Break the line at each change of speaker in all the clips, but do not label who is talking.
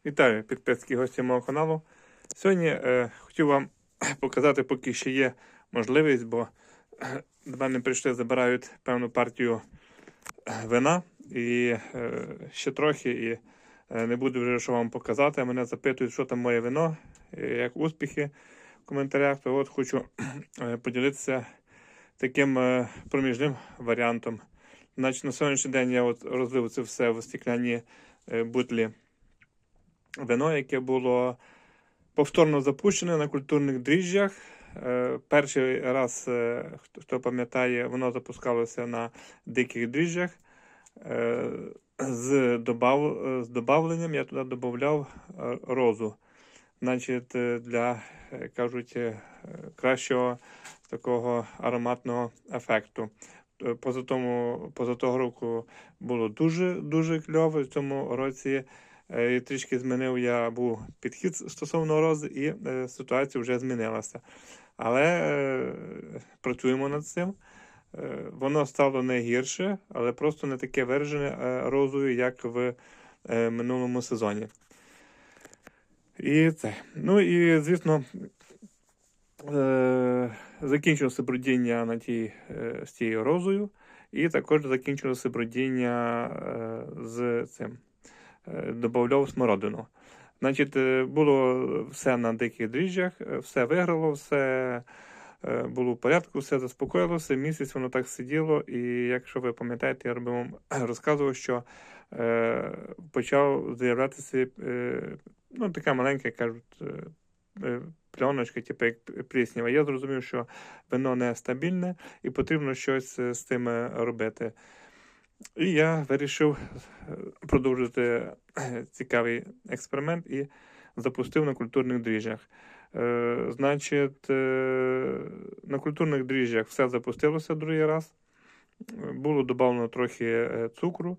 Вітаю підписки гості мого каналу. Сьогодні хотів вам показати, поки ще є можливість, бо до мене прийшли, забирають певну партію вина і ще трохи, і не буду вже що вам показати. Мене запитують, що там моє вино, як успіхи в коментарях. То от хочу поділитися таким проміжним варіантом. Значить, на сьогоднішній день я от розлив це все в стекляні бутлі. Вино, яке було повторно запущене на культурних дріжджах. Перший раз, хто пам'ятає, воно запускалося на диких дріжджах. З добавленням я туди додавав розу. Значить, для, кажуть, кращого такого ароматного ефекту. Поза того року було дуже кльово. В цьому році трішки змінив я був підхід стосовно рози, і ситуація вже змінилася. Але працюємо над цим. Воно стало не гірше, але просто не таке виражене розою, як в минулому сезоні. І це. Ну і, звісно, закінчилося бродіння з тією розою, і також закінчилося бродіння з цим. Добавляв смородину. Значить, було все на диких дріжджах, все виграло, все було в порядку, все заспокоїлося. Місяць воно так сиділо, і якщо ви пам'ятаєте, я вам розказував, що почав з'являтися така маленька, кажуть, пленочка, типу як пліснява. Я зрозумів, що вино нестабільне і потрібно щось з тим робити. І я вирішив продовжити цікавий експеримент і запустив на культурних дріжджах. Значить, на культурних дріжджах все запустилося другий раз. Було додано трохи цукру.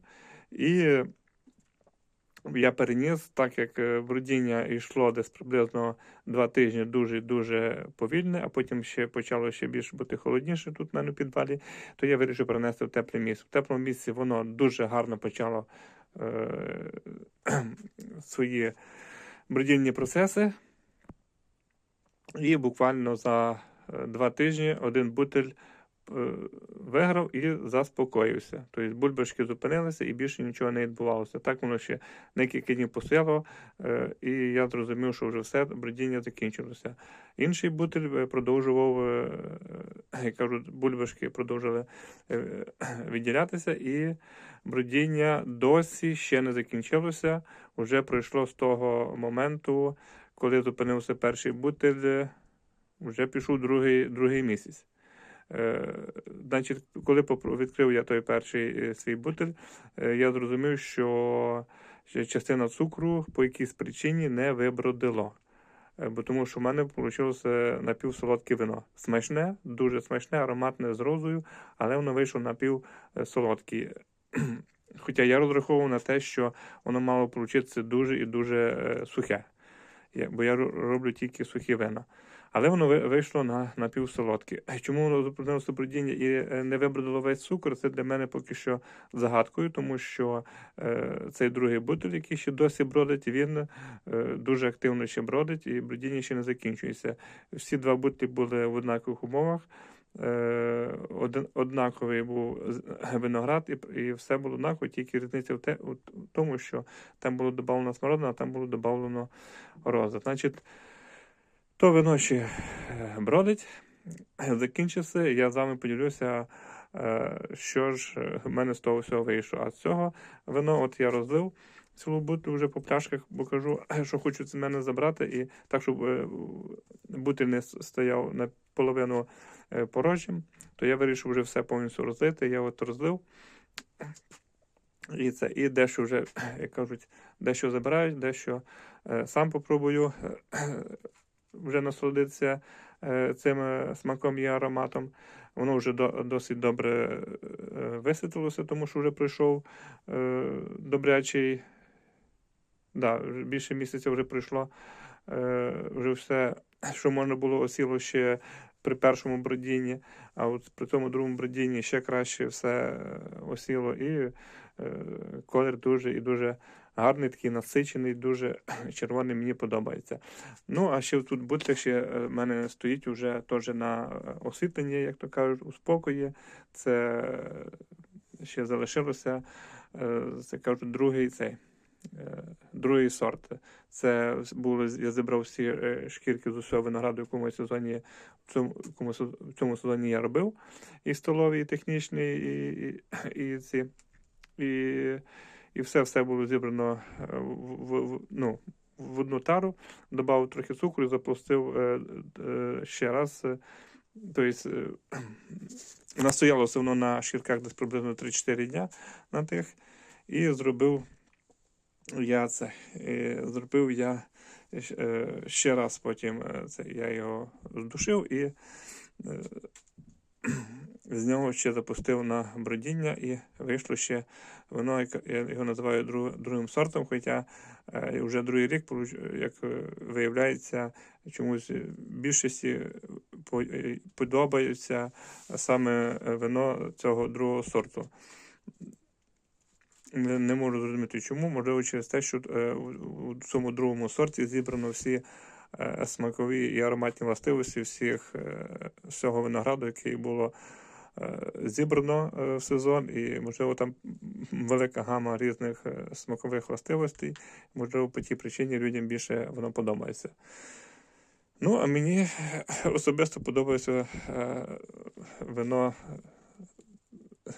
І я переніс, так як бродіння йшло десь приблизно 2 тижні дуже повільне, а потім почало ще більше бути холодніше тут в мене в підвалі, то я вирішив перенести в тепле місце. В теплому місці воно дуже гарно почало свої бродінні процеси. І буквально за 2 тижні один бутиль виграв і заспокоївся. Тобто бульбашки зупинилися і більше нічого не відбувалося. Так воно ще декілька днів постояло, і я зрозумів, що вже все, бродіння закінчилося. Інший бутиль продовжував, як кажуть, бульбашки продовжили відділятися, і бродіння досі ще не закінчилося. Уже пройшло з того моменту, коли зупинився перший бутиль, вже пішов другий місяць. Значить, коли відкрив я той перший свій бутиль, я зрозумів, що частина цукру по якійсь причині не вибродило. Бо тому що в мене вийшло напівсолодке вино. Смачне, дуже смачне, ароматне з розою, але воно вийшло напівсолодке. Хоча я розраховував на те, що воно мало получитися дуже і дуже сухе. Бо я роблю тільки сухі вина. Але воно вийшло на напівсолодке. Чому воно зупинилося бродіння і не вибродило весь цукор, це для мене поки що загадкою, тому що цей другий бутиль, який ще досі бродить, він дуже активно ще бродить, і бродіння ще не закінчується. Всі 2 бутлі були в однакових умовах. Однаковий був виноград, і все було однаково, тільки різниця в тому, що там було додано смородина, а там було додано роза. Значить, то вино ще бродить, закінчився, і я з вами поділюся, що ж в мене з того всього вийшло. А з цього вино от я розлив цілу бутлю вже по пляшках, бо кажу, що хочу з мене забрати, і так, щоб бутиль не стояв наполовину порожнім, то я вирішив вже все повністю розлити. Я от розлив, і дещо вже, як кажуть, дещо забирають, дещо сам попробую вже насолодитися цим смаком і ароматом. Воно вже досить добре висвітлилося, тому що вже пройшов добрячий, більше місяця вже пройшло. Вже все, що можна було, осіло ще при першому бродінні, а от при цьому другому бродінні ще краще все осіло, і колір дуже і дуже гарний, такий насичений, дуже червоний, мені подобається. Ну, а ще тут бутиль ще в мене стоїть уже теж на освітленні, як то кажуть, у спокої. Це ще залишилося, це кажуть, другий сорт. Це було, я зібрав всі шкірки з усього винограду, в цьому сезоні я робив. І столові, і технічні, і все було зібрано в одну тару, додав трохи цукру і запустив ще раз. Тобто настоялося воно на шкірках десь приблизно 3-4 дня на тих. І зробив я ще раз потім я його здушив і з нього ще запустив на бродіння, і вийшло ще вино, я його називаю другим сортом, хоча вже другий рік, як виявляється, чомусь більшості подобається саме вино цього другого сорту. Не можу зрозуміти чому, можливо через те, що у цьому другому сорті зібрано всі смакові і ароматні властивості всього винограду, який було зібрано в сезон, і, можливо, там велика гама різних смакових властивостей, можливо, по тій причині людям більше воно подобається. Ну, а мені особисто подобається вино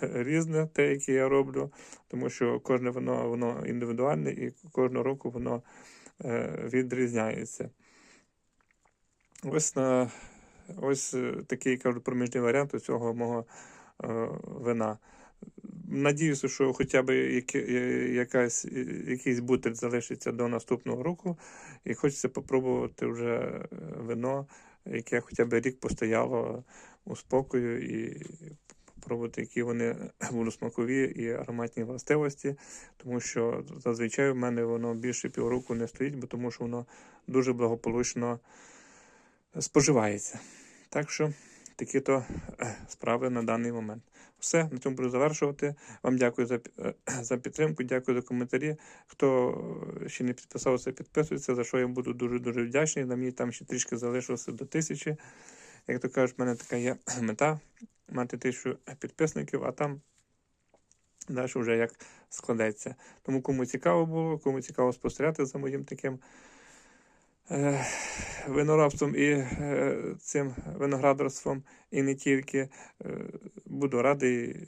різне, те, яке я роблю, тому що кожне вино, воно індивідуальне і кожного року воно відрізняється. Ось такий, кажу, проміжний варіант у цього мого вина. Надіюся, що хоча б якийсь бутиль залишиться до наступного року, і хочеться попробувати вже вино, яке хоча б рік постояло у спокою, і попробувати, які вони будуть смакові і ароматні властивості, тому що зазвичай в мене воно більше півроку не стоїть, тому що воно дуже благополучно споживається. Так що такі-то справи на даний момент. Все, на цьому буду завершувати. Вам дякую за підтримку, дякую за коментарі. Хто ще не підписався, підписується, за що я буду дуже-дуже вдячний. На мені там ще трішки залишилося до 1000. Як то кажуть, в мене така є мета мати 1000 підписників, а там далі вже як складеться. Тому кому цікаво було, кому цікаво спостерігати за моїм таким виноробством і цим виноградарством, і не тільки, буду радий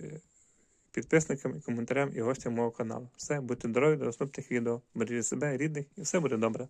підписникам, і коментарям, і гостям мого каналу. Все, будьте здорові, до наступних відео. Бережіть себе, рідних, і все буде добре.